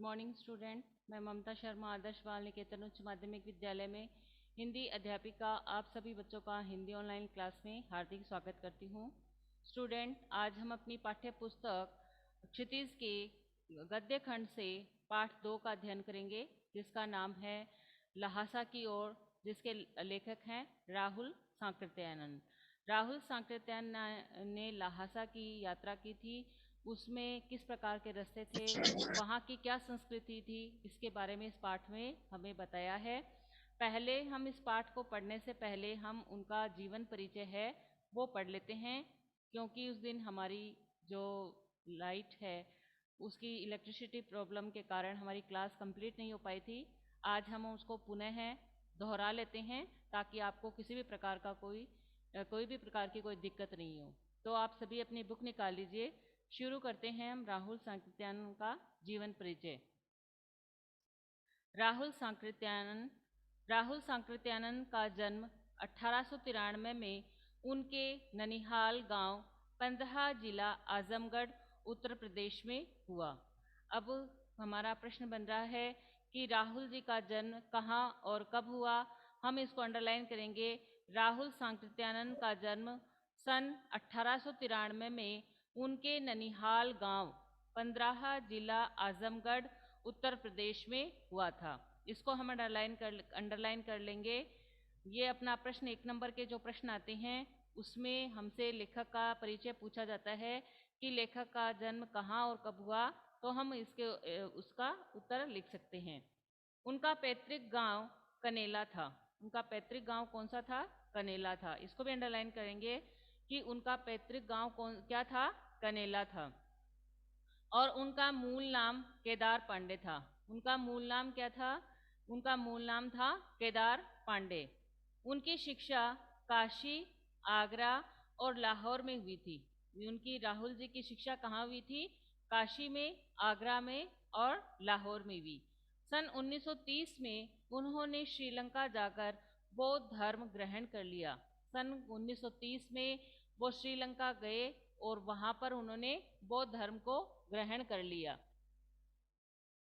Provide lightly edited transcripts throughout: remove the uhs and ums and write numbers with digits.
Morning student. मैं ममता शर्मा आदर्श बाल निकेतन उच्च माध्यमिक विद्यालय में हिंदी अध्यापिका आप सभी बच्चों का हिंदी ऑनलाइन क्लास में हार्दिक स्वागत करती हूँ। स्टूडेंट, आज हम अपनी पाठ्य पुस्तक क्षितिज के गद्य खंड से पाठ 2 का अध्ययन करेंगे, जिसका नाम है ल्हासा की ओर, जिसके लेखक हैं राहुल सांकृत्यायन। राहुल सांकृत्यायन ने ल्हासा की यात्रा की थी। उसमें किस प्रकार के रास्ते थे, वहाँ की क्या संस्कृति थी, इसके बारे में इस पाठ में हमें बताया है। पहले हम इस पाठ को पढ़ने से पहले हम उनका जीवन परिचय है वो पढ़ लेते हैं, क्योंकि उस दिन हमारी जो लाइट है उसकी इलेक्ट्रिसिटी प्रॉब्लम के कारण हमारी क्लास कंप्लीट नहीं हो पाई थी। आज हम उसको पुनः दोहरा लेते हैं ताकि आपको किसी भी प्रकार का कोई भी प्रकार की कोई दिक्कत नहीं हो। तो आप सभी अपनी बुक निकाल लीजिए। शुरू करते हैं हम राहुल सांकृत्यायन का जीवन परिचय। राहुल सांकृत्यायन का जन्म 1893 में उनके ननिहाल गांव 15 जिला आजमगढ़ उत्तर प्रदेश में हुआ। अब हमारा प्रश्न बन रहा है कि राहुल जी का जन्म कहाँ और कब हुआ। हम इसको अंडरलाइन करेंगे। राहुल सांकृत्यायन का जन्म सन 1893 में उनके ननिहाल गांव 15 जिला आजमगढ़ उत्तर प्रदेश में हुआ था। इसको हम अंडरलाइन कर लेंगे। ये अपना प्रश्न 1 नंबर के जो प्रश्न आते हैं उसमें हमसे लेखक का परिचय पूछा जाता है कि लेखक का जन्म कहाँ और कब हुआ, तो हम उसका उत्तर लिख सकते हैं। उनका पैतृक गांव कनेला था। उनका पैतृक गांव कौन सा था? कनेला था। इसको भी अंडरलाइन करेंगे कि उनका पैतृक गांव क्या था? कनेला था। और उनका मूल नाम केदार पांडे था। उनका मूल नाम क्या था? उनका मूल नाम था केदार पांडे। उनकी शिक्षा काशी, आगरा और लाहौर में हुई थी। उनकी राहुल जी की शिक्षा कहाँ हुई थी? काशी में, आगरा में और लाहौर में हुई। सन 1930 में उन्होंने श्रीलंका जाकर बौद्ध धर्म ग्रहण कर लिया। सन 1930 में वो श्रीलंका गए और वहाँ पर उन्होंने बौद्ध धर्म को ग्रहण कर लिया।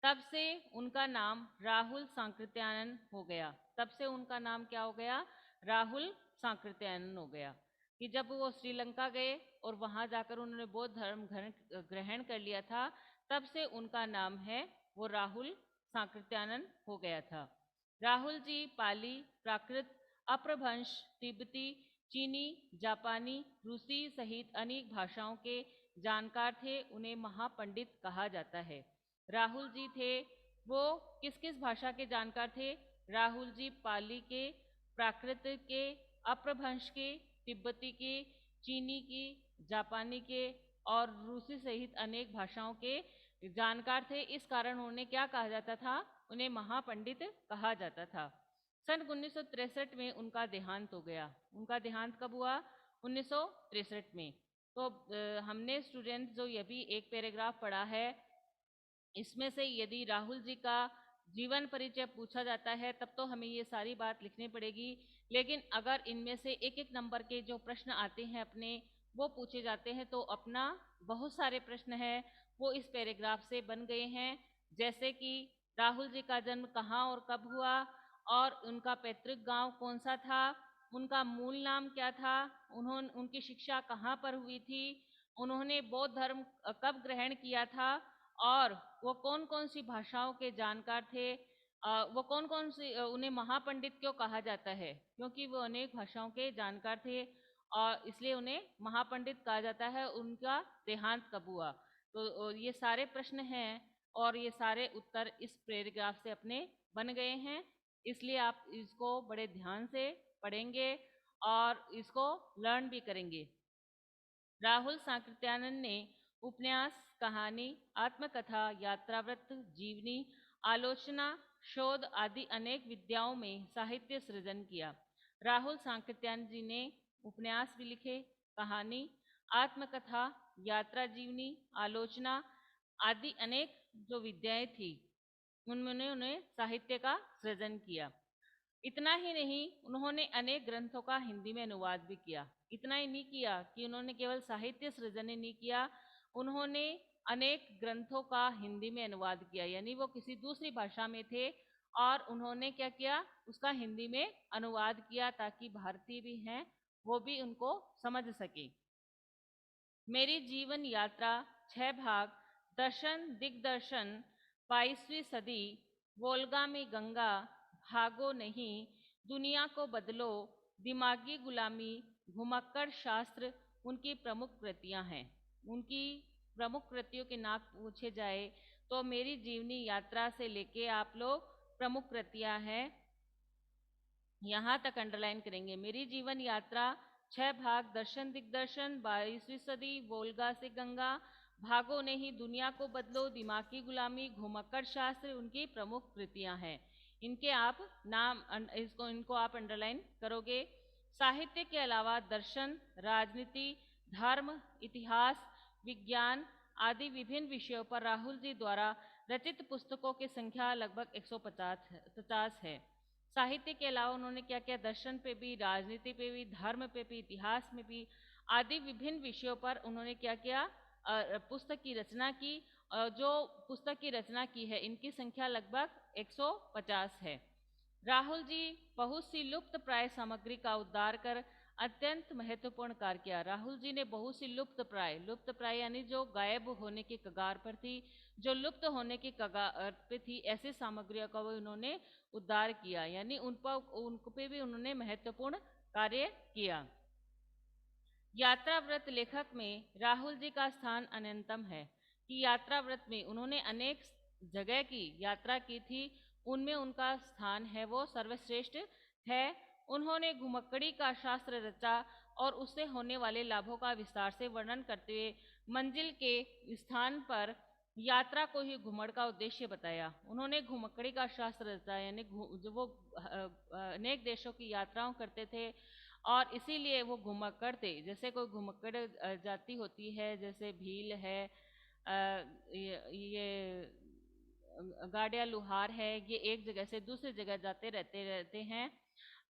तब से उनका नाम राहुल सांकृत्यायन हो गया। तब से उनका नाम क्या हो गया? राहुल सांकृत्यायन हो गया। कि जब वो श्रीलंका गए और वहाँ जाकर उन्होंने बौद्ध धर्म ग्रहण कर लिया था, तब से उनका नाम है वो राहुल सांकृत्यायन हो गया था। राहुल जी पाली, प्राकृत, अपभ्रंश, तिब्बती, चीनी, जापानी, रूसी सहित अनेक भाषाओं के जानकार थे। उन्हें महापंडित कहा जाता है। राहुल जी थे वो किस किस भाषा के जानकार थे? राहुल जी पाली के, प्राकृत के, अपभ्रंश के, तिब्बती के, चीनी की, जापानी के और रूसी सहित अनेक भाषाओं के जानकार थे। इस कारण उन्हें क्या कहा जाता था? उन्हें महापंडित कहा जाता था। सन 1963 में उनका देहांत हो गया। उनका देहांत कब हुआ? 1963 में। तो हमने स्टूडेंट जो ये भी एक पैराग्राफ पढ़ा है, इसमें से यदि राहुल जी का जीवन परिचय पूछा जाता है तब तो हमें ये सारी बात लिखनी पड़ेगी। लेकिन अगर इनमें से एक एक नंबर के जो प्रश्न आते हैं अपने वो पूछे जाते हैं, तो अपना बहुत सारे प्रश्न हैं वो इस पैराग्राफ से बन गए हैं। जैसे कि राहुल जी का जन्म कहाँ और कब हुआ, और उनका पैतृक गांव कौन सा था, उनका मूल नाम क्या था, उनकी शिक्षा कहाँ पर हुई थी, उन्होंने बौद्ध धर्म कब ग्रहण किया था, और वो कौन कौन सी भाषाओं के जानकार थे, वो कौन कौन सी उन्हें महापंडित क्यों कहा जाता है? क्योंकि वो अनेक भाषाओं के जानकार थे और इसलिए उन्हें महापंडित कहा जाता है। उनका देहांत कब हुआ? तो ये सारे प्रश्न हैं और ये सारे उत्तर इस पैराग्राफ से अपने बन गए हैं, इसलिए आप इसको बड़े ध्यान से पढ़ेंगे और इसको लर्न भी करेंगे। राहुल सांकृत्यायन ने उपन्यास, कहानी, आत्मकथा, यात्रावृत्त, जीवनी, आलोचना, शोध आदि अनेक विद्याओं में साहित्य सृजन किया। राहुल सांकृत्यायन जी ने उपन्यास भी लिखे, कहानी, आत्मकथा, यात्रा जीवनी, आलोचना आदि अनेक जो विद्याएं थी उनमें उन्होंने साहित्य का सृजन किया। इतना ही नहीं, उन्होंने अनेक ग्रंथों का हिंदी में अनुवाद भी किया। इतना ही नहीं किया कि उन्होंने केवल साहित्य सृजन ही नहीं किया, उन्होंने अनेक ग्रंथों का हिंदी में अनुवाद किया, यानी वो किसी दूसरी भाषा में थे और उन्होंने क्या किया, उसका हिंदी में अनुवाद किया ताकि भारतीय भी हैं वो भी उनको समझ सके। मेरी जीवन यात्रा 6 भाग, दर्शन दिग्दर्शन, 22वीं सदी, वोल्गा में गंगा, भागो नहीं, दुनिया को बदलो, दिमागी गुलामी, घुमक्कड़ शास्त्र उनकी प्रमुख कृतियां हैं। उनकी प्रमुख कृतियों के नाम पूछे जाए तो मेरी जीवनी यात्रा से लेके आप लोग प्रमुख कृतियां हैं यहाँ तक अंडरलाइन करेंगे। मेरी जीवन यात्रा 6 भाग, दर्शन दिग्दर्शन, 22वीं सदी, वोल्गा से गंगा, भागो नहीं, दुनिया को बदलो, दिमाग की गुलामी, घुमक्कड़ शास्त्र उनकी प्रमुख कृतियां हैं। इनके आप नाम इनको आप अंडरलाइन करोगे। साहित्य के अलावा दर्शन, राजनीति, धर्म, इतिहास, विज्ञान आदि विभिन्न विषयों पर राहुल जी द्वारा रचित पुस्तकों की संख्या लगभग 150 है। साहित्य के अलावा उन्होंने क्या किया, दर्शन पे भी, राजनीति पे भी, धर्म पे भी, इतिहास में भी आदि विभिन्न विषयों पर उन्होंने क्या किया, पुस्तक की रचना की। जो पुस्तक की रचना की है इनकी संख्या लगभग 150 है। राहुल जी बहुत सी लुप्त प्राय सामग्री का उद्धार कर अत्यंत महत्वपूर्ण कार्य किया। राहुल जी ने बहुत सी लुप्त प्राय यानी जो गायब होने के कगार पर थी, जो लुप्त होने की कगार पे थी, ऐसी सामग्रियों का वो उन्होंने उद्धार किया, यानी उन पे भी उन्होंने महत्वपूर्ण कार्य किया। यात्रा व्रत लेखक में राहुल जी का स्थान अनंतम है कि यात्रा व्रत में उन्होंने अनेक जगह की यात्रा की थी, उनमें उनका स्थान है वो सर्वश्रेष्ठ है। उन्होंने घुमक्कड़ी का शास्त्र रचा और उससे होने वाले लाभों का विस्तार से वर्णन करते हुए मंजिल के स्थान पर यात्रा को ही घुमड़ का उद्देश्य बताया। उन्होंने घुमक्कड़ी का शास्त्र रचा, यानी जो वो अनेक देशों की यात्राओं करते थे और इसीलिए वो घुमक्कड़ थे। जैसे कोई घुमक्कड़ जाति होती है, जैसे भील है, ये गाड़िया लुहार है, ये एक जगह से दूसरी जगह जाते रहते हैं।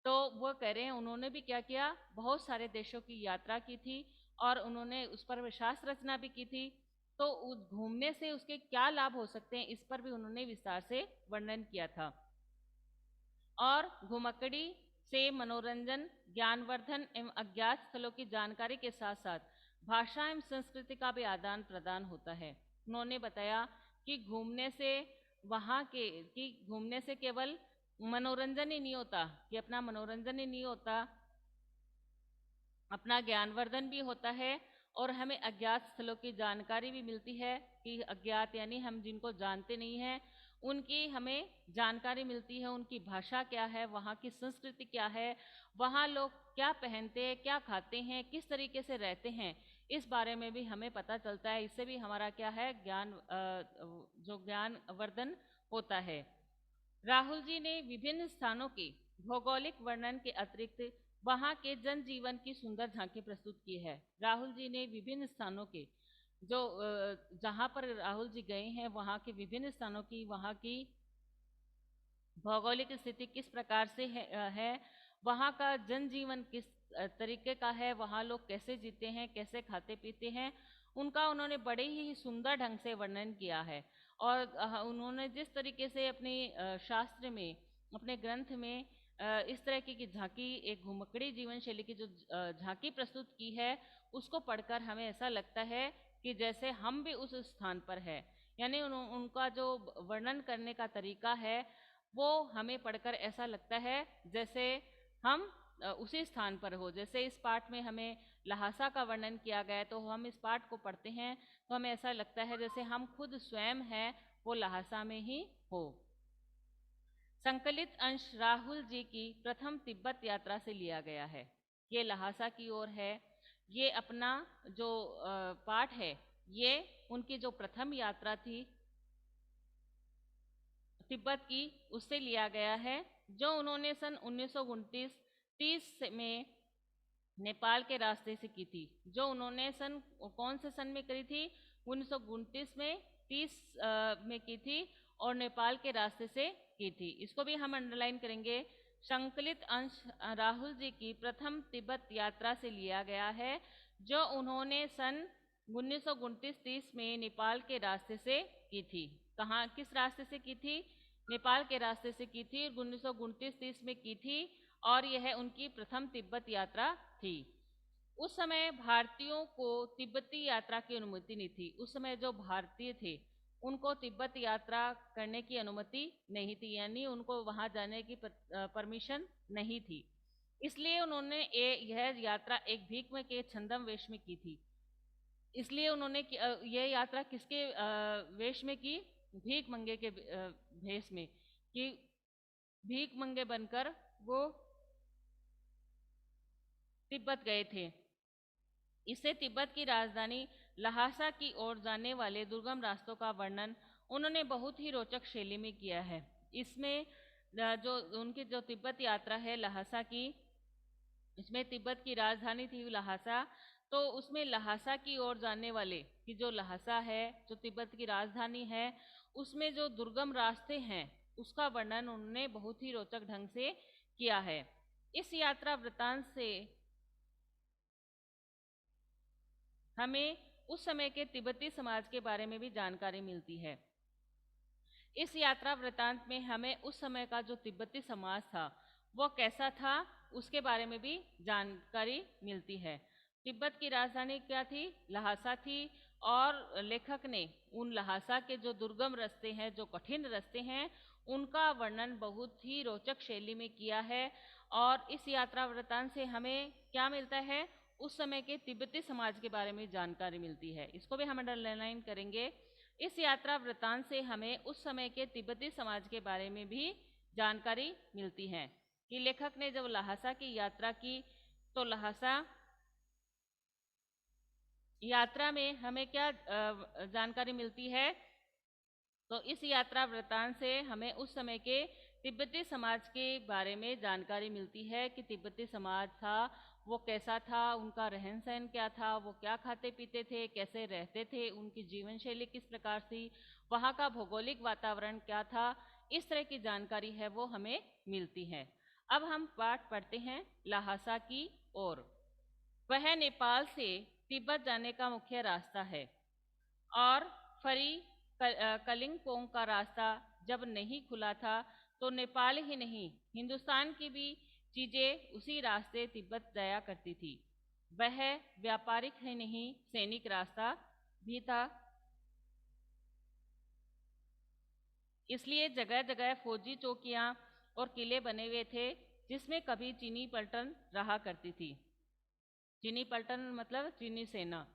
तो वो कह रहे हैं उन्होंने भी क्या किया, बहुत सारे देशों की यात्रा की थी और उन्होंने उस पर शास्त्र रचना भी की थी। तो उस घूमने से उसके क्या लाभ हो सकते हैं इस पर भी उन्होंने विस्तार से वर्णन किया था। और घुमक्कड़ी से मनोरंजन, ज्ञानवर्धन एवं अज्ञात स्थलों की जानकारी के साथ साथ भाषा एवं संस्कृति का भी आदान प्रदान होता है। उन्होंने बताया कि घूमने से केवल मनोरंजन ही नहीं होता, कि अपना मनोरंजन ही नहीं होता, अपना ज्ञानवर्धन भी होता है और हमें अज्ञात स्थलों की जानकारी भी मिलती है कि अज्ञात यानी हम जिनको जानते नहीं हैं उनकी हमें जानकारी मिलती है, उनकी भाषा क्या है, वहाँ की संस्कृति क्या है, वहाँ लोग क्या पहनते हैं, क्या खाते हैं, किस तरीके से रहते हैं, इस बारे में भी हमें पता चलता है। इससे भी हमारा क्या है, जो ज्ञानवर्धन होता है। राहुल जी ने विभिन्न स्थानों के भौगोलिक वर्णन के अतिरिक्त वहाँ के जनजीवन की सुंदर झांकी प्रस्तुत की है। राहुल जी ने विभिन्न स्थानों के जो जहाँ पर राहुल जी गए हैं वहाँ के विभिन्न स्थानों की, वहाँ की भौगोलिक स्थिति किस प्रकार से है, वहाँ का जनजीवन किस तरीके का है, वहाँ लोग कैसे जीते हैं, कैसे खाते पीते हैं, उनका उन्होंने बड़े ही सुंदर ढंग से वर्णन किया है। और उन्होंने जिस तरीके से अपने शास्त्र में, अपने ग्रंथ में इस तरह की झांकी, एक घुमक्कड़ी जीवन शैली की जो झांकी प्रस्तुत की है, उसको पढ़कर हमें ऐसा लगता है कि जैसे हम भी उस स्थान पर है, यानी उनका जो वर्णन करने का तरीका है वो हमें पढ़कर ऐसा लगता है जैसे हम उसी स्थान पर हो। जैसे इस पाठ में हमें लहासा का वर्णन किया गया है, तो हम इस पाठ को पढ़ते हैं तो हमें ऐसा लगता है जैसे हम खुद स्वयं हैं वो लहासा में ही हो। संकलित अंश राहुल जी की प्रथम तिब्बत यात्रा से लिया गया है। ये लहासा की ओर है। ये अपना जो पाठ है ये उनकी जो प्रथम यात्रा थी तिब्बत की, उससे लिया गया है, जो उन्होंने सन 1929-30 में नेपाल के रास्ते से की थी। जो उन्होंने कौन से सन में करी थी, 1929 में, 30 में की थी और नेपाल के रास्ते से की थी। इसको भी हम अंडरलाइन करेंगे। संकलित अंश राहुल जी की प्रथम तिब्बत यात्रा से लिया गया है, जो उन्होंने सन 1929-30 में नेपाल के रास्ते से की थी। कहाँ, किस रास्ते से की थी? नेपाल के रास्ते से की थी, 1929-30 में की थी, और यह उनकी प्रथम तिब्बत यात्रा थी। उस समय भारतीयों को तिब्बती यात्रा की अनुमति नहीं थी। उस समय जो भारतीय थे उनको तिब्बत यात्रा करने की अनुमति नहीं थी, यानी उनको वहां जाने की परमिशन नहीं थी। इसलिए उन्होंने यह यात्रा एक भीख में के छंदम वेश में की थी। इसलिए उन्होंने यह यात्रा किसके वेश में की? भीख मंगे के भेष में, कि भीख मंगे बनकर वो तिब्बत गए थे। इससे तिब्बत की राजधानी लहासा की ओर जाने वाले दुर्गम रास्तों का वर्णन उन्होंने बहुत ही रोचक शैली में किया है। इसमें जो उनकी जो तिब्बत यात्रा है लहासा की, इसमें तिब्बत की राजधानी थी लहासा, तो उसमें लहासा की ओर जाने वाले कि जो लहासा है, जो तिब्बत की राजधानी है, उसमें जो दुर्गम रास्ते हैं उसका वर्णन उन्होंने बहुत ही रोचक ढंग से किया है। इस यात्रा वृत्तांत से हमें उस समय के तिब्बती समाज के बारे में भी जानकारी मिलती है। इस यात्रा वृत्तांत में हमें उस समय का जो तिब्बती समाज था वो कैसा था उसके बारे में भी जानकारी मिलती है। तिब्बत की राजधानी क्या थी? लहासा थी, और लेखक ने उन लहासा के जो दुर्गम रास्ते हैं, जो कठिन रास्ते हैं, उनका वर्णन बहुत ही रोचक शैली में किया है। और इस यात्रा वृत्तांत से हमें क्या मिलता है? उस समय के तिब्बती समाज के बारे में जानकारी मिलती है। इसको भी हम अंडरलाइन करेंगे। इस यात्रा वृत्तांत से हमें उस समय के तिब्बती समाज के बारे में भी जानकारी मिलती है कि लेखक ने जब लहासा की यात्रा की तो लहासा यात्रा में हमें क्या जानकारी मिलती है? तो इस यात्रा वृत्तांत से हमें उस समय के तिब्बती समाज के बारे में जानकारी मिलती है कि तिब्बती समाज था वो कैसा था, उनका रहन सहन क्या था, वो क्या खाते पीते थे, कैसे रहते थे, उनकी जीवन शैली किस प्रकार थी, वहाँ का भौगोलिक वातावरण क्या था, इस तरह की जानकारी है वो हमें मिलती है। अब हम पाठ पढ़ते हैं लहासा की ओर। वह नेपाल से तिब्बत जाने का मुख्य रास्ता है, और फरी कलिंगपोंग का रास्ता जब नहीं खुला था तो नेपाल ही नहीं हिंदुस्तान की भी चीजें उसी रास्ते तिब्बत जाया करती थी। वह व्यापारिक ही नहीं सैनिक रास्ता भी था, इसलिए जगह जगह फौजी चौकियां और किले बने हुए थे जिसमें कभी चीनी पलटन रहा करती थी। चीनी पलटन मतलब चीनी सेना।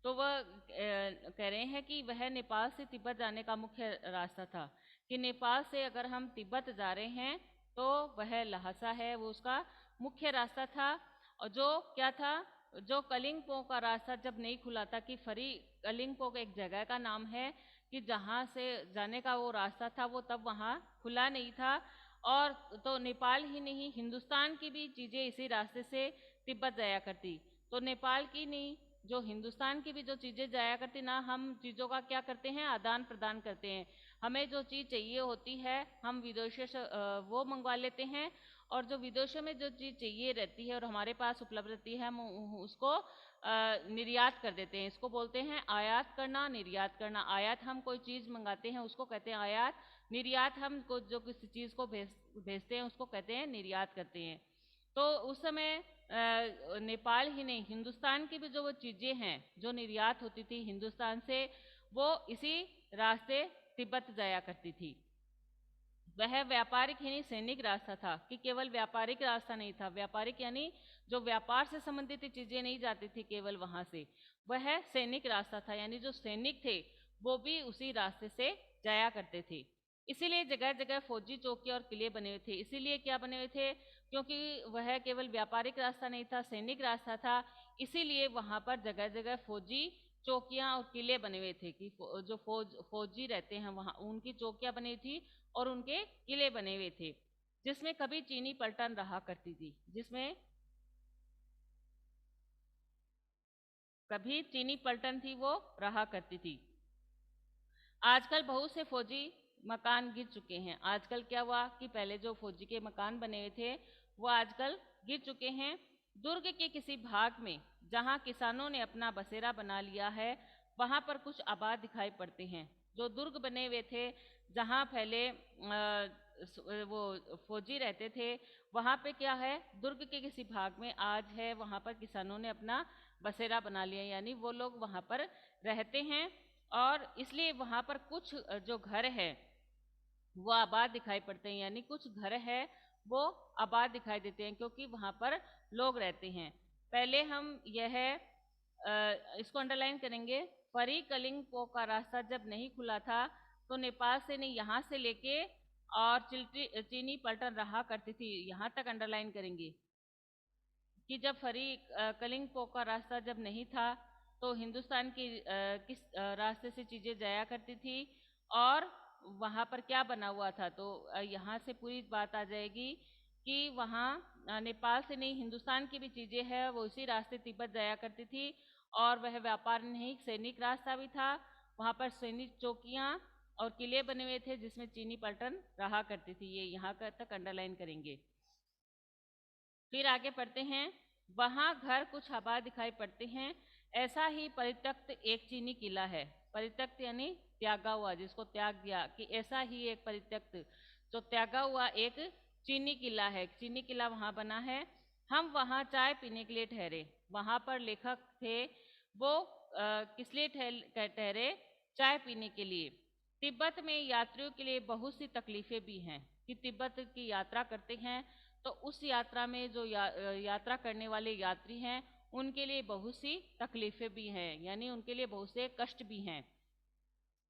तो वह कह रहे हैं कि वह नेपाल से तिब्बत जाने का मुख्य रास्ता था, कि नेपाल से अगर हम तिब्बत जा रहे हैं तो वह लहासा है वो उसका मुख्य रास्ता था। और जो क्या था, जो कलिंगपो का रास्ता जब नहीं खुला था, कि फरी कलिंगपो एक जगह का नाम है कि जहाँ से जाने का वो रास्ता था वो तब वहाँ खुला नहीं था। और तो नेपाल ही नहीं हिंदुस्तान की भी चीज़ें इसी रास्ते से तिब्बत जाया करती। तो नेपाल की नहीं, जो हिंदुस्तान की भी जो चीज़ें जाया करती ना, हम चीज़ों का क्या करते हैं, आदान प्रदान करते हैं। हमें जो चीज़ चाहिए होती है हम विदेशों से वो मंगवा लेते हैं, और जो विदेशों में जो चीज़ चाहिए रहती है और हमारे पास उपलब्ध रहती है हम उसको निर्यात कर देते हैं। इसको बोलते हैं आयात करना, निर्यात करना। आयात हम कोई चीज़ मंगाते हैं उसको कहते हैं आयात, निर्यात हम जो किसी चीज़ को भेजते हैं उसको कहते हैं निर्यात करते हैं। तो उस समय नेपाल ही नहीं हिंदुस्तान की भी जो वो चीज़ें हैं जो निर्यात होती थी हिंदुस्तान से, वो इसी रास्ते तिब्बत जाया करती थी। वह व्यापारिक ही नहीं सैनिक रास्ता था, कि केवल व्यापारिक रास्ता नहीं था। व्यापारिक यानी जो व्यापार से संबंधित चीज़ें नहीं जाती थी केवल वहाँ से, वह सैनिक रास्ता था, यानी जो सैनिक थे वो भी उसी रास्ते से जाया करते थे। इसीलिए जगह जगह फौजी चौकी और किले बने हुए थे। इसीलिए क्या बने हुए थे? क्योंकि वह केवल व्यापारिक रास्ता नहीं था, सैनिक रास्ता था, इसीलिए वहाँ पर जगह जगह फौजी चौकियाँ और किले बने हुए थे, कि जो फौजी रहते हैं वहाँ उनकी चौकियाँ बनी थी और उनके किले बने हुए थे, जिसमें कभी चीनी पलटन रहा करती थी, जिसमें कभी चीनी पलटन थी वो रहा करती थी। आजकल बहुत से फौजी मकान गिर चुके हैं। आजकल क्या हुआ कि पहले जो फौजी के मकान बने हुए थे वो आजकल गिर चुके हैं। दुर्ग के किसी भाग में जहाँ किसानों ने अपना बसेरा बना लिया है वहाँ पर कुछ आबाद दिखाई पड़ते हैं। जो दुर्ग बने हुए थे, जहाँ पहले वो फौजी रहते थे, वहाँ पे क्या है, दुर्ग के किसी भाग में आज है, वहाँ पर किसानों ने अपना बसेरा बना लिया, यानी वो लोग वहाँ पर रहते हैं। और इसलिए वहाँ पर कुछ जो घर है वो आबाद दिखाई पड़ते हैं, यानी कुछ घर है वो आबाद दिखाई देते हैं क्योंकि वहाँ पर लोग रहते हैं। पहले हम यह इसको अंडरलाइन करेंगे। परी कलिंग पो का रास्ता जब नहीं खुला था तो नेपाल से नहीं, यहाँ से लेके और चीनी पलटन रहा करती थी, यहाँ तक अंडरलाइन करेंगे कि जब फरी कलिंग पो का रास्ता जब नहीं था तो हिंदुस्तान की किस रास्ते से चीज़ें जाया करती थी और वहाँ पर क्या बना हुआ था। तो यहाँ से पूरी बात आ जाएगी कि वहाँ नेपाल से नहीं, हिंदुस्तान की भी चीज़ें हैं वो इसी रास्ते तिब्बत जाया करती थी और वह व्यापार नहीं, सैनिक रास्ता भी था। वहाँ पर सैनिक चौकियाँ और किले बने हुए थे जिसमें चीनी पलटन रहा करती थी। ये यहाँ तक अंडरलाइन करेंगे। फिर आगे पढ़ते हैं। वहाँ घर कुछ आबाद दिखाई पड़ते हैं। ऐसा ही परित्यक्त एक चीनी किला है। परित्यक्त यानी त्यागा हुआ, जिसको त्याग दिया, कि ऐसा ही एक परित्यक्त जो त्यागा हुआ एक चीनी किला है। चीनी किला वहाँ बना है। हम वहाँ चाय पीने के लिए ठहरे। वहाँ पर लेखक थे वो किस लिए ठहरे? चाय पीने के लिए। तिब्बत में यात्रियों के लिए बहुत सी तकलीफें भी हैं कि तिब्बत की यात्रा करते हैं तो उस यात्रा में जो यात्रा करने वाले यात्री हैं उनके लिए बहुत सी तकलीफें भी हैं, यानी उनके लिए बहुत से कष्ट भी हैं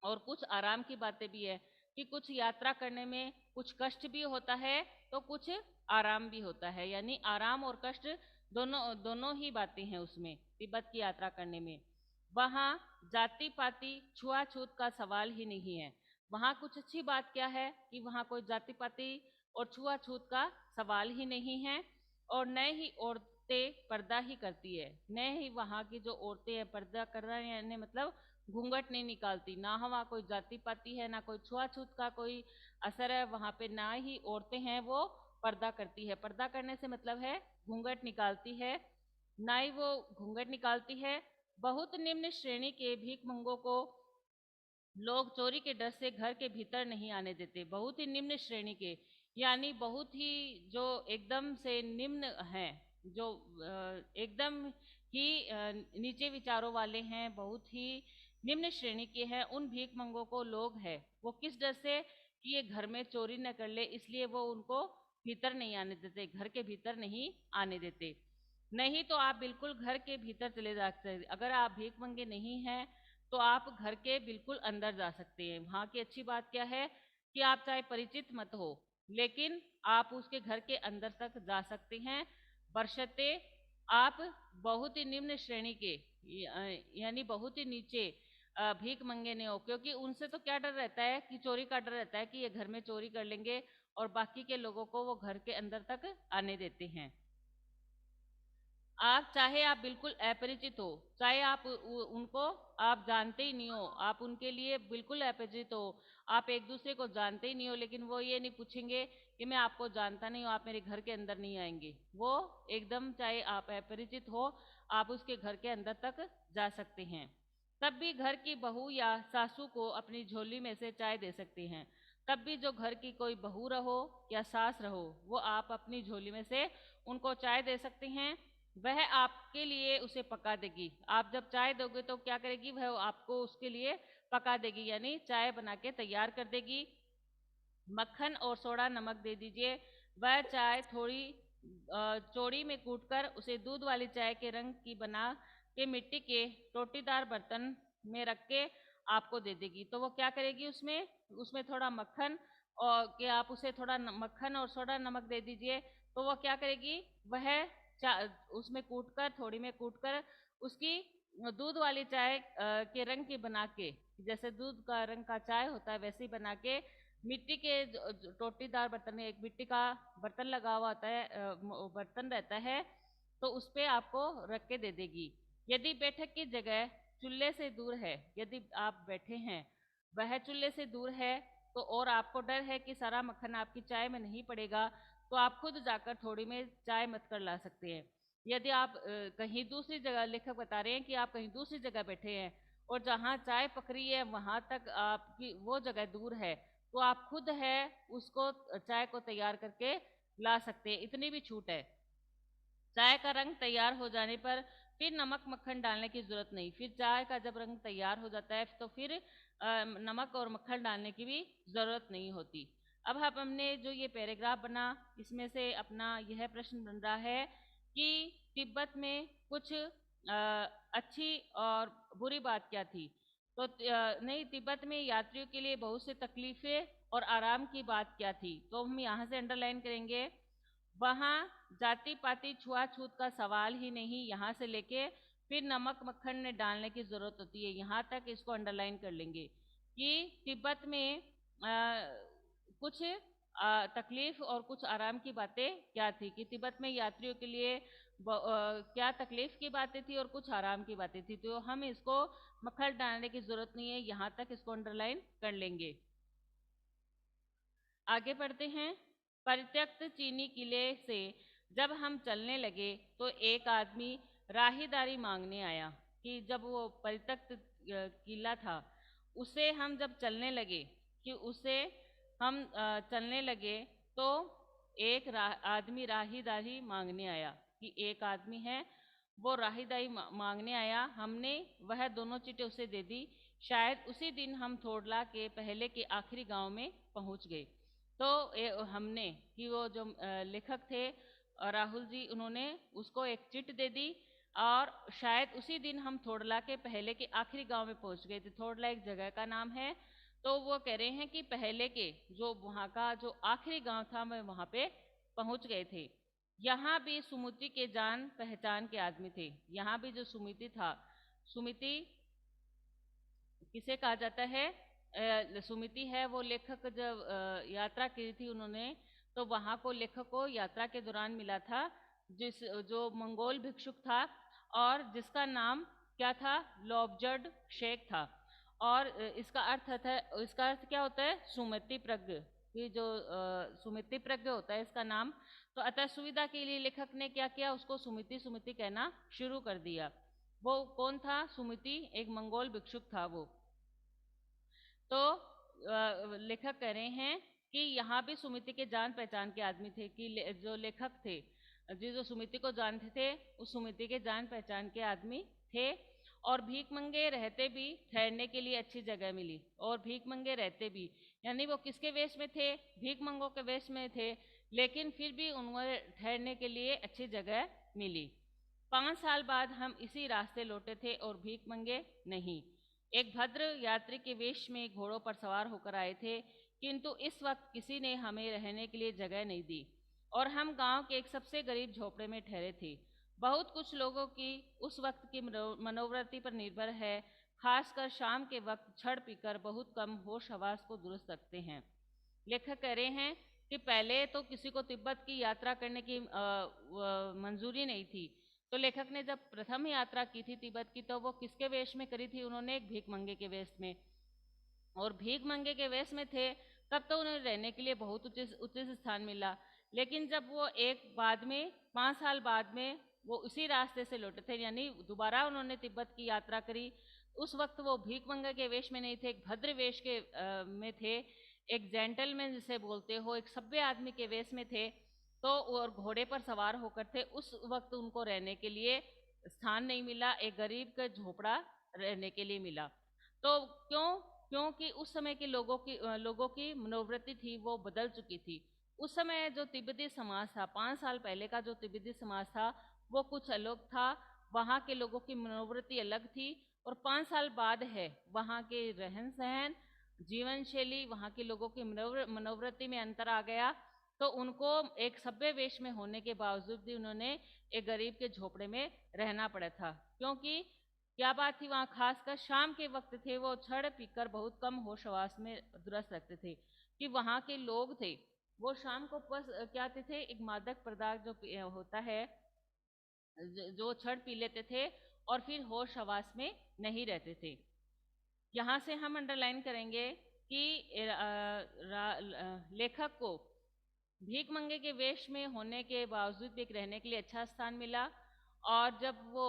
और कुछ आराम की बातें भी है कि कुछ यात्रा करने में कुछ कष्ट भी होता है तो कुछ आराम भी होता है, यानी आराम और कष्ट दोनों दोनों ही बातें हैं उसमें तिब्बत की यात्रा करने में। वहाँ जाति पाति छुआछूत का सवाल ही नहीं है। वहाँ कुछ अच्छी बात क्या है कि वहाँ कोई जाति पाति और छुआछूत का सवाल ही नहीं है और न ही औरतें पर्दा ही करती है, न ही वहाँ की जो औरतें हैं पर्दा कर रहे हैं, मतलब घूंघट नहीं निकालती। ना वहाँ कोई जाति पाति है, ना कोई छुआछूत का कोई असर है वहाँ पे, ना ही औरतें हैं वो पर्दा करती है। पर्दा करने से मतलब है घूंघट निकालती है, ना ही वो घूंघट निकालती है। बहुत निम्न श्रेणी के भीखमंगों को लोग चोरी के डर से घर के भीतर नहीं आने देते। बहुत ही निम्न श्रेणी के, यानी बहुत ही जो एकदम से निम्न हैं, जो एकदम ही नीचे विचारों वाले हैं, बहुत ही निम्न श्रेणी के हैं, उन भीखमंगों को लोग है वो किस डर से कि ये घर में चोरी न कर ले, इसलिए वो उनको भीतर नहीं आने देते, घर के भीतर नहीं आने देते। नहीं तो आप बिल्कुल घर के भीतर चले जा सकते हैं। अगर आप भीख मंगे नहीं हैं तो आप घर के बिल्कुल अंदर जा सकते हैं। वहाँ की अच्छी बात क्या है कि आप चाहे परिचित मत हो लेकिन आप उसके घर के अंदर तक जा सकते हैं, बशर्ते आप बहुत ही निम्न श्रेणी के यानी बहुत ही नीचे भीख मंगे नहीं हो, क्योंकि उनसे तो क्या डर रहता है कि चोरी का डर रहता है कि ये घर में चोरी कर लेंगे और बाकी के लोगों को वो घर के अंदर तक आने देते हैं। आप चाहे आप बिल्कुल अपरिचित हो, चाहे आप उनको आप जानते ही नहीं हो, आप उनके लिए बिल्कुल अपरिचित हो, आप एक दूसरे को जानते ही नहीं हो, लेकिन वो ये नहीं पूछेंगे कि मैं आपको जानता नहीं हूँ, आप मेरे घर के अंदर नहीं आएंगे। वो एकदम चाहे आप अपरिचित हो आप उसके घर के अंदर तक जा सकते हैं। तब भी घर की बहू या सासू को अपनी झोली में से चाय दे सकते हैं। तब भी जो घर की कोई बहू रहो या सास रहो वो आप अपनी झोली में से उनको चाय दे सकते हैं। वह आपके लिए उसे पका देगी। आप जब चाय दोगे तो क्या करेगी, वह आपको उसके लिए पका देगी, यानी चाय बना के तैयार कर देगी। मक्खन और सोडा नमक दे दीजिए। वह चाय थोड़ी चौड़ी में कूटकर उसे दूध वाली चाय के रंग की बना के मिट्टी के टोटीदार बर्तन में रख के आपको दे देगी। तो वो क्या करेगी, उसमें उसमें थोड़ा मक्खन और कि आप उसे थोड़ा मक्खन और सोडा नमक दे दीजिए तो वो क्या करेगी, वह उसमें कूटकर थोड़ी में कूटकर उसकी दूध वाली चाय के रंग की बना के, जैसे दूध का रंग का चाय होता है वैसे ही बना के मिट्टी के टोटीदार बर्तन में, एक मिट्टी का बर्तन लगा हुआ होता है, बर्तन रहता है, तो उस पे आपको रख के दे देगी। यदि बैठक की जगह चूल्हे से दूर है, यदि आप बैठे हैं वह चूल्हे से दूर है तो और आपको डर है कि सारा मक्खन आपकी चाय में नहीं पड़ेगा तो आप खुद जाकर थोड़ी में चाय मत कर ला सकते हैं। यदि आप कहीं दूसरी जगह, लेखक बता रहे हैं कि आप कहीं दूसरी जगह बैठे हैं और जहाँ चाय पकड़ी है वहां तक आपकी वो जगह दूर है, तो आप खुद है उसको चाय को तैयार करके ला सकते हैं, इतनी भी छूट है। चाय का रंग तैयार हो जाने पर फिर नमक मक्खन डालने की जरूरत नहीं। फिर चाय का जब रंग तैयार हो जाता है तो फिर नमक और मक्खन डालने की भी जरूरत नहीं होती। अब हमने जो ये पैराग्राफ बना, इसमें से अपना यह प्रश्न बन रहा है कि तिब्बत में कुछ अच्छी और बुरी बात क्या थी। तो नहीं, तिब्बत में यात्रियों के लिए बहुत से तकलीफें और आराम की बात क्या थी, तो हम यहाँ से अंडरलाइन करेंगे। वहाँ जाति पाति छुआछूत का सवाल ही नहीं, यहाँ से लेके फिर नमक मक्खन में डालने की जरूरत होती है, यहाँ तक इसको अंडरलाइन कर लेंगे कि तिब्बत में कुछ तकलीफ और कुछ आराम की बातें क्या थी, कि तिब्बत में यात्रियों के लिए क्या तकलीफ की बातें थी और कुछ आराम की बातें थी। तो हम इसको मक्खन डालने की जरूरत नहीं है, यहाँ तक इसको अंडरलाइन कर लेंगे। आगे बढ़ते हैं। परित्यक्त चीनी किले से जब हम चलने लगे तो एक आदमी राहीदारी मांगने आया, कि जब वो परित्यक्त किला था उसे हम जब चलने लगे, कि उसे हम चलने लगे तो एक आदमी राहीदारी मांगने आया, कि एक आदमी है वो राहीदारी मांगने आया। हमने वह दोनों चिट्ठी उसे दे दी। शायद उसी दिन हम थोड़ला के पहले के आखिरी गांव में पहुंच गए। तो हमने कि वो जो लेखक थे राहुल जी, उन्होंने उसको एक चिट दे दी और शायद उसी दिन हम थोड़ला के पहले के आखिरी गांव में पहुंच गए थे। थोड़ला एक जगह का नाम है। तो वो कह रहे हैं कि पहले के जो वहाँ का जो आखिरी गांव था मैं वहाँ पे पहुंच गए थे। यहाँ भी सुमिति के जान पहचान के आदमी थे। यहाँ भी जो सुमिति था, सुमिति किसे कहा जाता है, सुमिति है वो लेखक जब यात्रा की थी उन्होंने, तो वहां को लेखक को यात्रा के दौरान मिला था, जिस जो मंगोल भिक्षुक था और जिसका नाम क्या था, लॉबजर्ड शेख था। और इसका अर्थ क्या होता है, सुमिति प्रज्ञ, कि जो सुमिति प्रज्ञ होता है इसका नाम। तो अतः सुविधा के लिए लेखक ने क्या किया, उसको सुमिति सुमिति कहना शुरू कर दिया। वो कौन था, सुमिति एक मंगोल भिक्षुक था वो। तो लेखक कह रहे हैं कि यहाँ भी सुमिति के जान पहचान के आदमी थे, कि जो लेखक थे जो सुमिति को जानते थे उस सुमिति के जान पहचान के आदमी थे। और भीख मंगे रहते भी ठहरने के लिए अच्छी जगह मिली। और भीख मंगे रहते भी यानी वो किसके वेश में थे, भीख मंगों के वेश में थे, लेकिन फिर भी उन्हें ठहरने के लिए अच्छी जगह मिली। 5 साल बाद हम इसी रास्ते लौटे थे और भीख मंगे नहीं। एक भद्र यात्री के वेश में घोड़ों पर सवार होकर आए थे, किंतु इस वक्त किसी ने हमें रहने के लिए जगह नहीं दी और हम गांव के एक सबसे गरीब झोपड़े में ठहरे थे। बहुत कुछ लोगों की उस वक्त की मनोवृत्ति पर निर्भर है, खासकर शाम के वक्त छड़ पीकर बहुत कम होश हवास को दुरुस्त रखते हैं। लेखक कह रहे हैं कि पहले तो किसी को तिब्बत की यात्रा करने की मंजूरी नहीं थी। तो लेखक ने जब प्रथम यात्रा की थी तिब्बत की, तो वो किसके वेश में करी थी, उन्होंने एक भीख मंगे के वेश में। और भीख मंगे के वेश में थे तब तो उन्हें रहने के लिए बहुत उचित स्थान मिला। लेकिन जब वो एक बाद में 5 साल बाद में वो उसी रास्ते से लौटे थे, यानी दोबारा उन्होंने तिब्बत की यात्रा करी, उस वक्त वो भीख मंगे के वेश में नहीं थे, एक भद्र वेश के में थे, एक जेंटलमैन जिसे बोलते हो, एक सभ्य आदमी के वेश में थे। तो और घोड़े पर सवार होकर थे। उस वक्त उनको रहने के लिए स्थान नहीं मिला, एक गरीब का झोपड़ा रहने के लिए मिला। तो क्योंकि उस समय के लोगों की मनोवृत्ति थी वो बदल चुकी थी। उस समय जो तिब्बती समाज था, 5 साल पहले का जो तिब्बती समाज था वो कुछ अलग था, वहाँ के लोगों की मनोवृत्ति अलग थी। और 5 साल बाद है वहाँ के रहन सहन, जीवन शैली, वहाँ के लोगों की मनोवृत्ति में अंतर आ गया। तो उनको एक सभ्य वेश में होने के बावजूद भी उन्होंने एक गरीब के झोपड़े में रहना पड़ा था। क्योंकि क्या बात थी, वहाँ खासकर शाम के वक्त थे, वो छड़ पीकर बहुत कम होश हवास में दुरुस्त रखते थे। कि वहाँ के लोग थे वो शाम को बस क्या आते थे, एक मादक पदार्थ जो होता है जो छड़ पी लेते थे और फिर होश हवास में नहीं रहते थे। यहाँ से हम अंडरलाइन करेंगे कि लेखक को भीख मंगे के वेश में होने के बावजूद भी एक रहने के लिए अच्छा स्थान मिला। और जब वो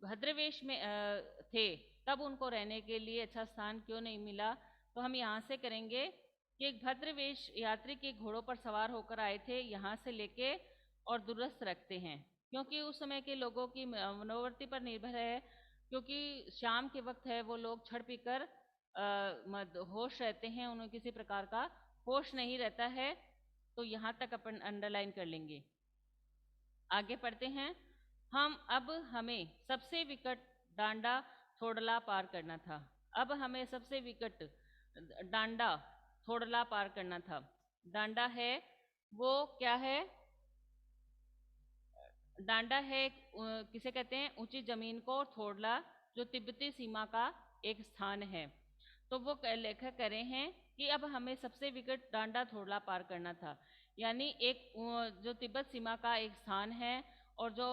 भद्रवेश में थे तब उनको रहने के लिए अच्छा स्थान क्यों नहीं मिला। तो हम यहाँ से करेंगे कि एक भद्रवेश यात्री के घोड़ों पर सवार होकर आए थे, यहाँ से लेके और दुरस्त रखते हैं, क्योंकि उस समय के लोगों की मनोवृत्ति पर निर्भर है, क्योंकि शाम के वक्त है, वो लोग छड़ पीकर होश रहते हैं, उन्हें किसी प्रकार का होश नहीं रहता है। तो यहाँ तक अपन अंडरलाइन कर लेंगे। आगे पढ़ते हैं। हमें सबसे विकट डांडा थोड़ला पार करना था। अब हमें सबसे विकट डांडा थोड़ला पार करना था। डांडा है वो क्या है? डांडा है किसे कहते हैं? ऊंची जमीन को। और थोड़ला जो तिब्बती सीमा का एक स्थान है। तो वो लेखक कह रहे हैं कि अब हमें सबसे विकट डांडा थोड़ला पार करना था, यानी एक जो तिब्बत सीमा का एक स्थान है और जो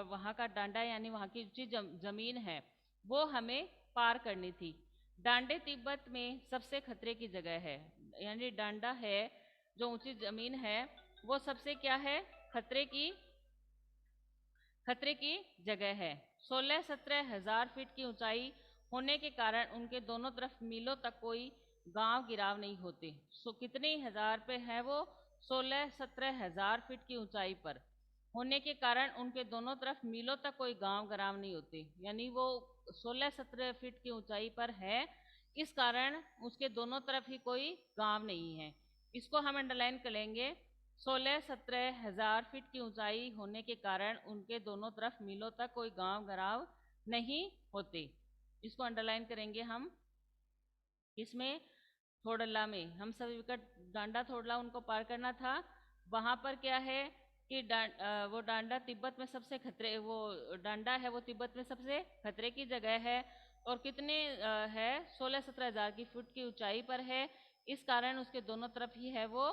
वहाँ का डांडा यानी वहाँ की ऊंची जमीन है वो हमें पार करनी थी। डांडे तिब्बत में सबसे खतरे की जगह है, यानी डांडा है जो ऊंची जमीन है वो सबसे क्या है? खतरे की जगह है। 16-17 हजार फीट की ऊंचाई होने के कारण उनके दोनों तरफ मीलों तक कोई गांव गिराव नहीं होते। कितने हजार पे है वो? 16-17 हजार फीट की ऊंचाई पर होने के कारण उनके दोनों तरफ मीलों तक कोई गांव गिराव नहीं होते, यानी वो 16-17 फीट की ऊंचाई पर है, इस कारण उसके दोनों तरफ ही कोई गांव नहीं है। इसको हम अंडरलाइन करेंगे। 16-17 हजार फीट की ऊंचाई होने के कारण उनके दोनों तरफ मीलों तक कोई गांव गराव नहीं होते। इसको अंडरलाइन करेंगे हम। इसमें थोड़ला में हम सभी विकट डांडा थोड़ला उनको पार करना था। वहां पर क्या है कि वो डांडा तिब्बत में सबसे खतरे, वो डांडा है वो तिब्बत में सबसे खतरे की जगह है और कितने है? 16-17 हजार की फुट की ऊंचाई पर है, इस कारण उसके दोनों तरफ ही है वो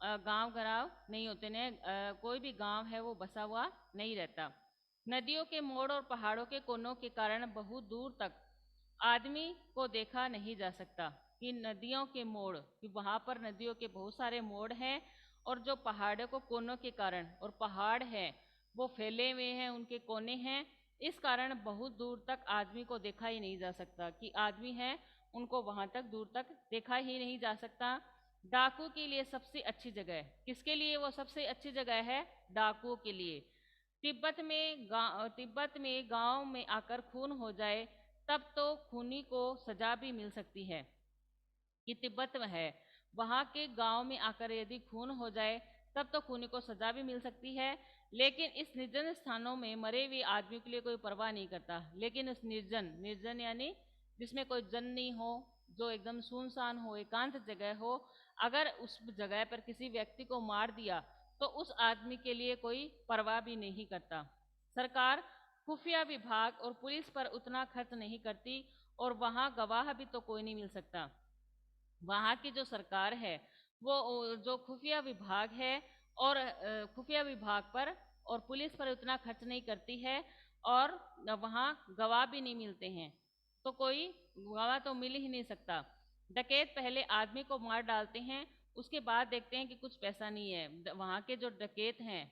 गांव गराव नहीं होते ने, कोई भी गांव है वो बसा हुआ नहीं रहता। नदियों के मोड़ और पहाड़ों के कोनों के कारण बहुत दूर तक आदमी को देखा नहीं जा सकता। कि नदियों के मोड़, कि वहां पर नदियों के बहुत सारे मोड़ हैं और जो पहाड़ों को कोनों के कारण, और पहाड़ है वो फैले हुए हैं, उनके कोने हैं, इस कारण बहुत दूर तक आदमी को देखा ही नहीं जा सकता। कि आदमी है उनको वहां तक दूर तक देखा ही नहीं जा सकता। डाकू के लिए सबसे अच्छी जगह, किसके लिए वो सबसे अच्छी जगह है? डाकुओं के लिए। तिब्बत में गांव में आकर खून हो जाए तब तो खूनी को सजा भी मिल सकती है। कि तिब्बत में है, वहां के गांव में आकर यदि खून हो जाए तब तो खूनी को सजा भी मिल सकती है, लेकिन इस निर्जन स्थानों में मरे हुए आदमी के लिए कोई परवाह नहीं करता। लेकिन इस निर्जन यानी जिसमें कोई जन नहीं हो, जो एकदम सुनसान हो, एकांत जगह हो, अगर उस जगह पर किसी व्यक्ति को मार दिया तो उस आदमी के लिए कोई परवाह भी नहीं करता। सरकार खुफिया विभाग और पुलिस पर उतना खर्च नहीं करती और वहां गवाह भी तो कोई नहीं मिल सकता। वहां की जो सरकार है वो जो खुफिया विभाग है और खुफिया विभाग पर और पुलिस पर उतना खर्च नहीं करती है और वहां गवाह भी नहीं मिलते हैं, तो कोई गवाह तो मिल ही नहीं सकता। डकैत पहले आदमी को मार डालते हैं, उसके बाद देखते हैं कि कुछ पैसा नहीं है। वहां के जो डकैत हैं,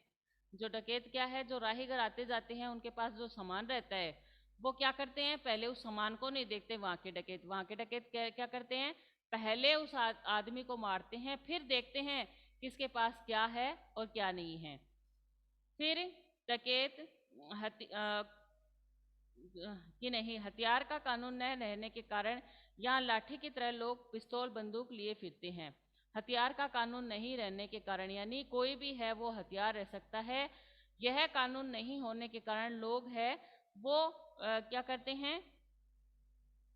जो डकैत क्या है, जो राहीगर आते जाते हैं उनके पास जो सामान रहता है वो क्या करते हैं? पहले उस सामान को नहीं देखते। वहां के डकैत क्या करते हैं? पहले उस आदमी को मारते हैं, फिर देखते हैं किसके पास क्या है और क्या नहीं है। फिर डकैत कि नहीं, हथियार का कानून न रहने के कारण यहाँ लाठी की तरह लोग पिस्तौल बंदूक लिए फिरते हैं। हथियार का कानून नहीं रहने के कारण, यानी कोई भी है वो हथियार रह सकता है, यह कानून नहीं होने के कारण लोग है वो क्या करते हैं?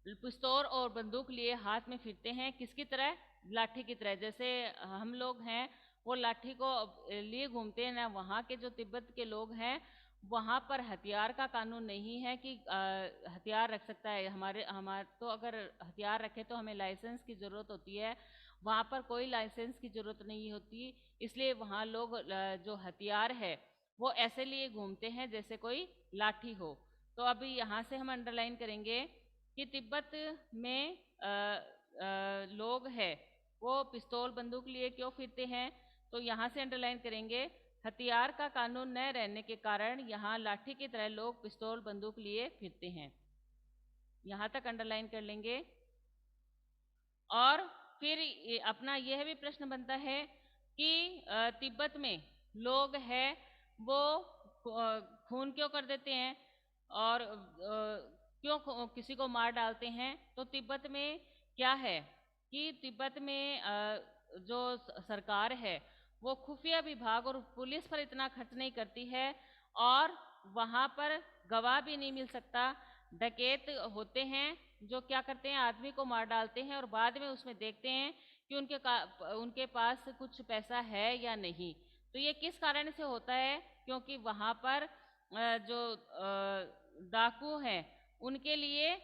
पिस्तौल और बंदूक लिए हाथ में फिरते हैं, किसकी तरह? लाठी की तरह। जैसे हम लोग हैं वो लाठी को लिए घूमते हैं ना, वहाँ के जो तिब्बत के लोग हैं वहाँ पर हथियार का कानून नहीं है कि हथियार रख सकता है। हमारे तो अगर हथियार रखे तो हमें लाइसेंस की ज़रूरत होती है, वहाँ पर कोई लाइसेंस की ज़रूरत नहीं होती, इसलिए वहाँ लोग जो हथियार है वो ऐसे लिए घूमते हैं जैसे कोई लाठी हो। तो अभी यहाँ से हम अंडरलाइन करेंगे कि तिब्बत में लोग है वो पिस्तौल बंदूक लिए क्यों फिरते हैं। तो यहाँ से अंडरलाइन करेंगे, हथियार का कानून न रहने के कारण यहाँ लाठी की तरह लोग पिस्तौल बंदूक लिए फिरते हैं। यहाँ तक अंडरलाइन कर लेंगे। और फिर अपना यह भी प्रश्न बनता है कि तिब्बत में लोग हैं वो खून क्यों कर देते हैं और क्यों किसी को मार डालते हैं। तो तिब्बत में क्या है कि तिब्बत में जो सरकार है वो खुफिया विभाग और पुलिस पर इतना खर्च नहीं करती है और वहाँ पर गवाह भी नहीं मिल सकता। डकैत होते हैं जो क्या करते हैं, आदमी को मार डालते हैं और बाद में उसमें देखते हैं कि उनके पास कुछ पैसा है या नहीं। तो ये किस कारण से होता है? क्योंकि वहाँ पर जो डाकू हैं उनके लिए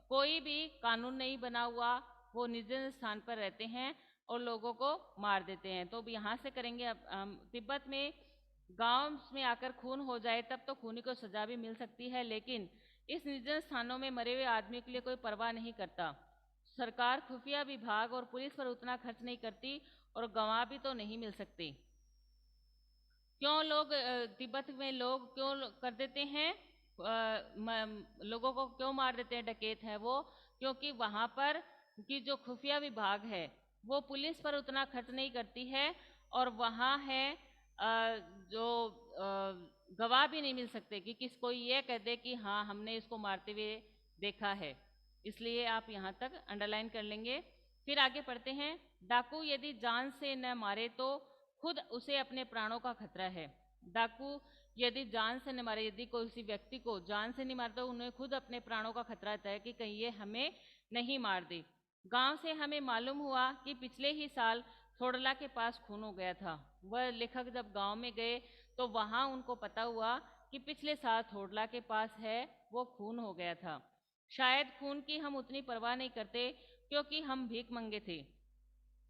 कोई भी कानून नहीं बना हुआ, वो निर्जन स्थान पर रहते हैं और लोगों को मार देते हैं। तो यहाँ से करेंगे। अब तिब्बत में गांव में आकर खून हो जाए तब तो खूनी को सजा भी मिल सकती है, लेकिन इस निर्जन स्थानों में मरे हुए आदमी के लिए कोई परवाह नहीं करता। सरकार खुफिया विभाग और पुलिस पर उतना खर्च नहीं करती और गवाह भी तो नहीं मिल सकते। क्यों लोग तिब्बत में लोग क्यों कर देते हैं, लोगों को क्यों मार देते हैं, डकैत है वो? क्योंकि वहाँ पर की जो खुफिया विभाग है वो पुलिस पर उतना खर्च नहीं करती है और वहाँ है जो गवाह भी नहीं मिल सकते कि कोई ये कह दे कि हाँ हमने इसको मारते हुए देखा है। इसलिए आप यहाँ तक अंडरलाइन कर लेंगे। फिर आगे पढ़ते हैं। डाकू यदि जान से न मारे तो खुद उसे अपने प्राणों का खतरा है। डाकू यदि जान से न मारे, यदि किसी व्यक्ति को जान से नहीं मारता तो उन्हें खुद अपने प्राणों का खतरा रहता है कि कहीं ये हमें नहीं मार दे। गांव से हमें मालूम हुआ कि पिछले ही साल थोड़ला के पास खून हो गया था। वह लेखक जब गांव में गए तो वहां उनको पता हुआ कि पिछले साल थोड़ला के पास है वो खून हो गया था। शायद खून की हम उतनी परवाह नहीं करते क्योंकि हम भीख मंगे थे।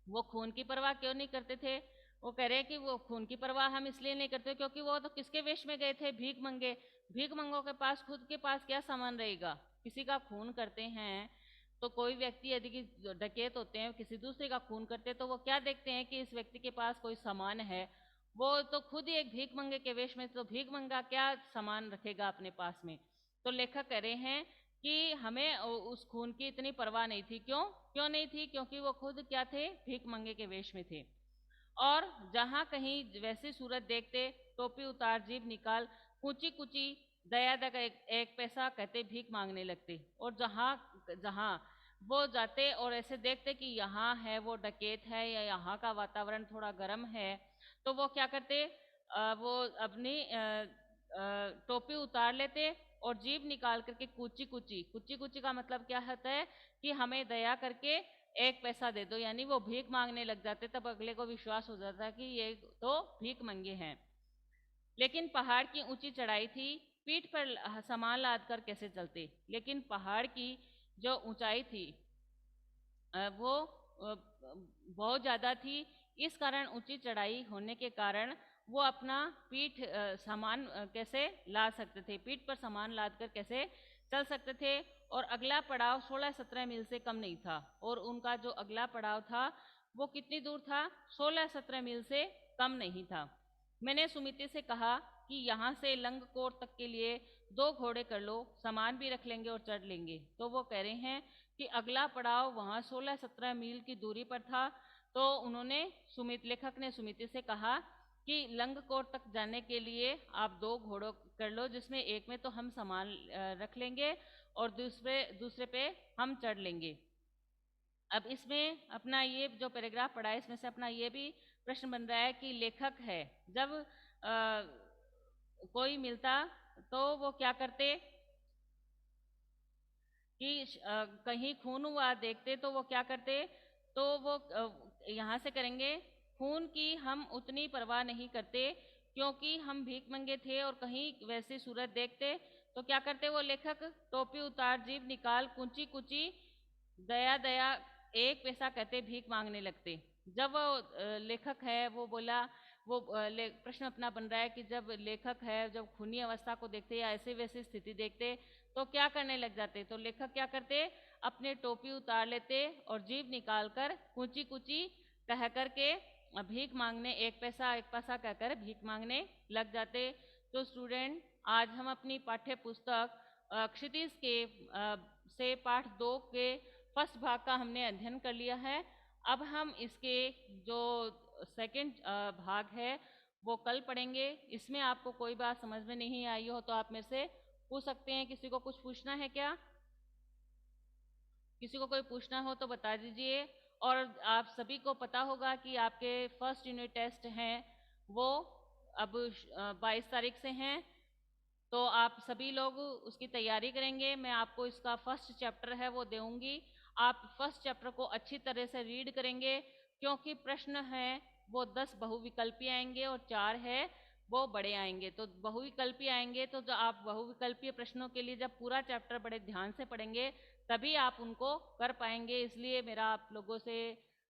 वो खून की परवाह क्यों नहीं करते थे? वो कह रहे हैं कि वो खून की परवाह हम इसलिए नहीं करते क्योंकि वो तो किसके वेश में गए थे? भीख मंगे। भीख मंगों के पास खुद के पास क्या सामान रहेगा? किसी का खून करते हैं तो कोई व्यक्ति यदि कि डकैत होते हैं किसी दूसरे का खून करते हैं तो वो क्या देखते हैं कि इस व्यक्ति के पास कोई सामान है। वो तो खुद ही एक भीख मंगे के वेश में, तो भीख मंगा क्या सामान रखेगा अपने पास में? तो लेखक कह रहे हैं कि हमें उस खून की इतनी परवाह नहीं थी। क्यों क्यों नहीं थी? क्योंकि वो खुद क्या थे? भीख मंगे के वेश में थे। और जहां कहीं वैसी सूरत देखते टोपी उतार जीभ निकाल कुची कुची दया दगा एक पैसा कहते भीख मांगने लगते। और जहां जहां वो जाते और ऐसे देखते कि यहाँ है वो डकैत है या यहाँ का वातावरण थोड़ा गर्म है तो वो क्या करते, वो अपनी टोपी उतार लेते और जीभ निकाल करके कुची कुची, कुची कुची का मतलब क्या होता है कि हमें दया करके एक पैसा दे दो, यानी वो भीख मांगने लग जाते। तब अगले को विश्वास हो जाता कि ये तो भीख मंगे हैं। लेकिन पहाड़ की ऊंची चढ़ाई थी, पीठ पर सामान लाद कर कैसे चलते? लेकिन पहाड़ की जो ऊंचाई थी वो बहुत ज़्यादा थी। इस कारण ऊंची चढ़ाई होने के कारण वो अपना पीठ सामान कैसे ला सकते थे, पीठ पर सामान लाद कर कैसे चल सकते थे। और अगला पड़ाव 16-17 मील से कम नहीं था। और उनका जो अगला पड़ाव था वो कितनी दूर था? 16-17 मील से कम नहीं था। मैंने सुमिति से कहा कि यहाँ से लंगकोट तक के लिए 2 घोड़े कर लो, सामान भी रख लेंगे और चढ़ लेंगे। तो वो कह रहे हैं कि अगला पड़ाव वहाँ 16-17 मील की दूरी पर था। तो उन्होंने लेखक ने सुमिति से कहा कि लंगकोट तक जाने के लिए आप 2 घोड़ों कर लो, जिसमें एक में तो हम सामान रख लेंगे और दूसरे पे हम चढ़ लेंगे। अब इसमें अपना ये जो पैराग्राफ पढ़ा है इसमें से अपना ये भी प्रश्न बन रहा है कि लेखक है जब कोई मिलता तो वो क्या करते कि कहीं खून हुआ देखते तो वो क्या करते? तो वो यहाँ से करेंगे, खून की हम उतनी परवाह नहीं करते क्योंकि हम भीख मंगे थे और कहीं वैसी सूरत देखते तो क्या करते? वो लेखक टोपी उतार जीभ निकाल कुची कुची दया दया एक पैसा कहते भीख मांगने लगते। जब वो लेखक है वो बोला, वो प्रश्न अपना बन रहा है कि जब लेखक है जब खूनी अवस्था को देखते या ऐसे वैसी स्थिति देखते तो क्या करने लग जाते? तो लेखक क्या करते? अपने टोपी उतार लेते और जीभ निकाल कर कुची कुची कह करके भीख मांगने, एक पैसा कहकर भीख मांगने लग जाते। तो स्टूडेंट, आज हम अपनी पाठ्य पुस्तक क्षितिज के से पाठ 2 के फर्स्ट भाग का हमने अध्ययन कर लिया है। अब हम इसके जो सेकंड भाग है वो कल पढ़ेंगे। इसमें आपको कोई बात समझ में नहीं आई हो तो आप मेरे से पूछ सकते हैं। किसी को कुछ पूछना है क्या? किसी को कोई पूछना हो तो बता दीजिए। और आप सभी को पता होगा कि आपके फर्स्ट यूनिट टेस्ट हैं वो अब 22 तारीख से हैं, तो आप सभी लोग उसकी तैयारी करेंगे। मैं आपको इसका फर्स्ट चैप्टर है वो दूंगी। आप फर्स्ट चैप्टर को अच्छी तरह से रीड करेंगे, क्योंकि प्रश्न है वो 10 बहुविकल्पी आएंगे और 4 है वो बड़े आएंगे। तो बहुविकल्पी आएंगे तो जो आप बहुविकल्पीय प्रश्नों के लिए जब पूरा चैप्टर बड़े ध्यान से पढ़ेंगे तभी आप उनको कर पाएंगे। इसलिए मेरा आप लोगों से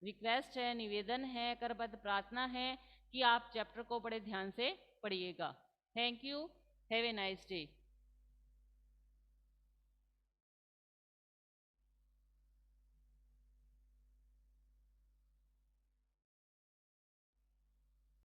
रिक्वेस्ट है, निवेदन है, करबद्ध प्रार्थना है कि आप चैप्टर को बड़े ध्यान से पढ़िएगा। Thank you. Have a nice day.